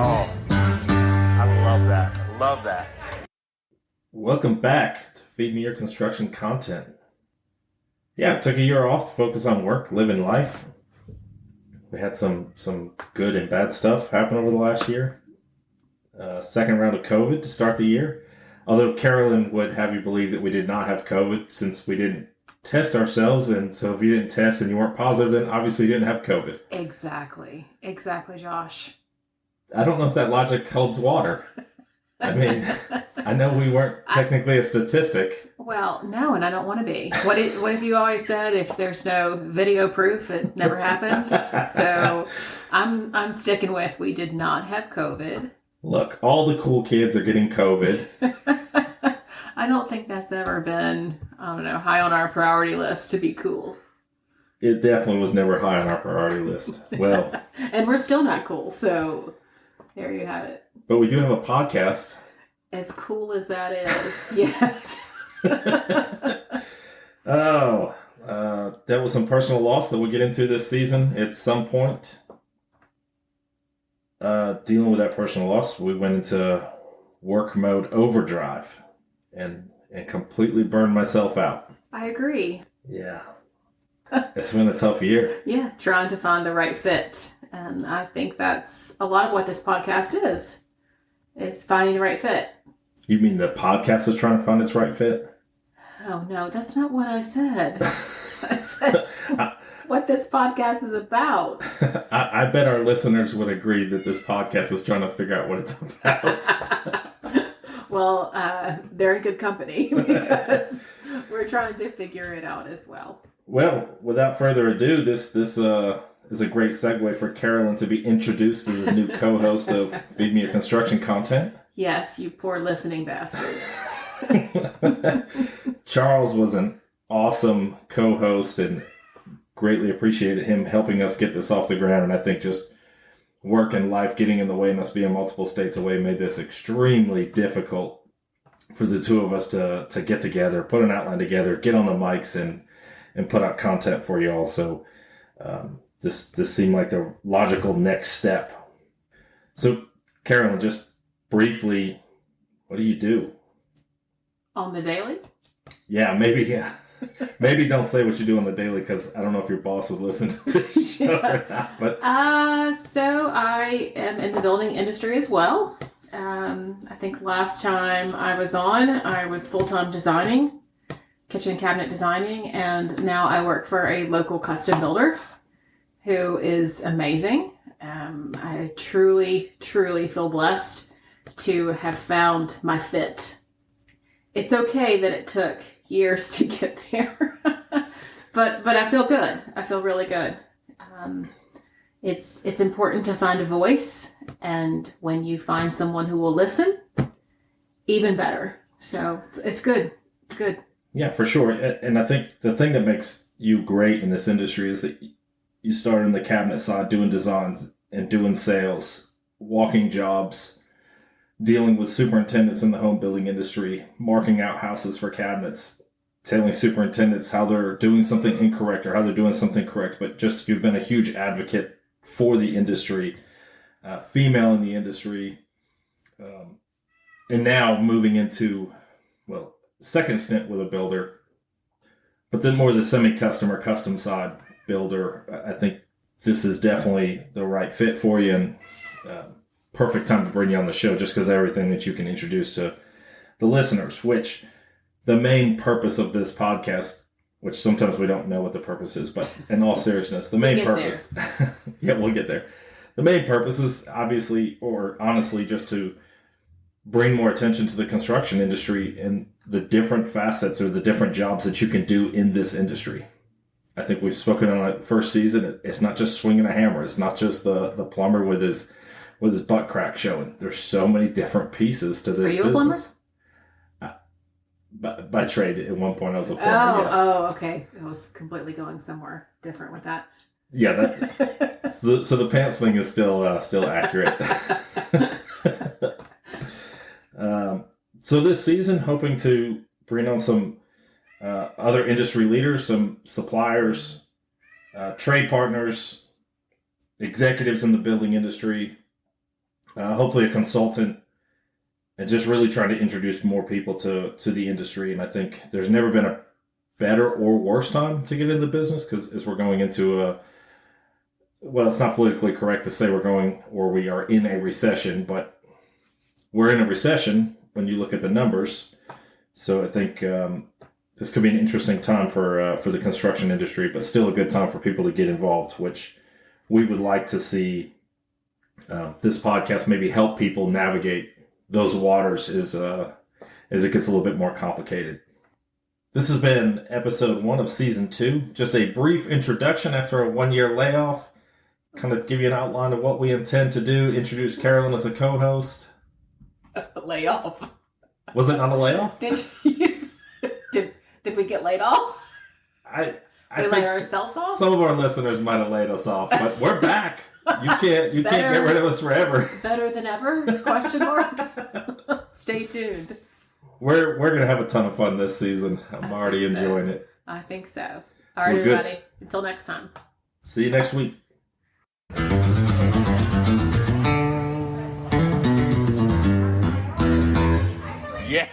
Oh, I love that. I love that. Welcome back to Feed Me Your Construction Content. Yeah, I took a year off to focus on work, living life. We had some good and bad stuff happen over the last year. Second round of COVID to start the year. Although Carolyn would have you believe that we did not have COVID since we didn't test ourselves. And so if you didn't test and you weren't positive, then obviously you didn't have COVID. Exactly, Josh. I don't know if that logic holds water. I mean, I know we weren't technically a statistic. Well, no, and I don't want to be. What have you always said? If there's no video proof, it never happened. So I'm sticking with we did not have COVID. Look, all the cool kids are getting COVID. I don't think that's ever been, high on our priority list to be cool. It definitely was never high on our priority list. Well, and we're still not cool, so there you have it. But we do have a podcast. As cool as that is, yes. That was some personal loss that we'll get into this season at some point. Dealing with that personal loss, we went into work mode overdrive and completely burned myself out. I agree. Yeah. It's been a tough year. Yeah, trying to find the right fit. And I think that's a lot of what this podcast is finding the right fit. You mean the podcast is trying to find its right fit? Oh, no, that's not what I said. I said what this podcast is about. I bet our listeners would agree that this podcast is trying to figure out what it's about. Well, they're in good company because we're trying to figure it out as well. Well, without further ado, this is a great segue for Carolyn to be introduced as the new co-host of Feed Me Your Construction Content. Yes, you poor listening bastards. Charles was an awesome co-host and greatly appreciated him helping us get this off the ground. And I think just work and life getting in the way and us being multiple states away made this extremely difficult for the two of us to get together, put an outline together, get on the mics and put out content for y'all. So this seemed like the logical next step. So Carolyn, just briefly, what do you do? On the daily? Yeah. Maybe don't say what you do on the daily because I don't know if your boss would listen to this show or not. But so I am in the building industry as well. I think last time I was on, I was full-time designing, kitchen cabinet designing, and now I work for a local custom builder who is amazing. I truly, truly feel blessed to have found my fit. It's okay that it took years to get there, but I feel good. I feel really good. It's important to find a voice, and when you find someone who will listen, even better. So it's good. It's good. Yeah, for sure. And I think the thing that makes you great in this industry is that you started in the cabinet side doing designs and doing sales, walking jobs, dealing with superintendents in the home building industry, marking out houses for cabinets, telling superintendents how they're doing something incorrect or how they're doing something correct. But just you've been a huge advocate for the industry, female in the industry, and now moving into, second stint with a builder, but then more the semi-custom or custom side builder. I think this is definitely the right fit for you and perfect time to bring you on the show just because of everything that you can introduce to the listeners, which the main purpose of this podcast, which sometimes we don't know what the purpose is, but in all seriousness, the main purpose, yeah, we'll get there. The main purpose is obviously, or honestly, just to bring more attention to the construction industry and the different facets or the different jobs that you can do in this industry. I think we've spoken on it first season. It's not just swinging a hammer. It's not just the plumber with his butt crack showing. There's so many different pieces to this business. Are you a plumber? By trade, at one point I was a plumber, yes. Oh, okay. I was completely going somewhere different with that. Yeah, so the pants thing is still accurate. So this season, hoping to bring on some other industry leaders, some suppliers, trade partners, executives in the building industry, hopefully a consultant, and just really trying to introduce more people to the industry. And I think there's never been a better or worse time to get into the business, because as we're going into well, it's not politically correct to say we are in a recession, but we're in a recession when you look at the numbers. So I think this could be an interesting time for the construction industry, but still a good time for people to get involved, which we would like to see this podcast maybe help people navigate those waters as it gets a little bit more complicated. This has been episode 1 of season 2. Just a brief introduction after a 1-year layoff. Kind of give you an outline of what we intend to do. Introduce Carolyn as a co-host. Layoff. Was it not a layoff? Did we get laid off? I We think laid ourselves off? some of our listeners might have laid us off, but we're back. You can't get rid of us forever. Better than ever? Question mark. Stay tuned. We're gonna have a ton of fun this season. I'm already enjoying it. I think so. All right, We're good. everybody. Until next time. See you next week. Yeah.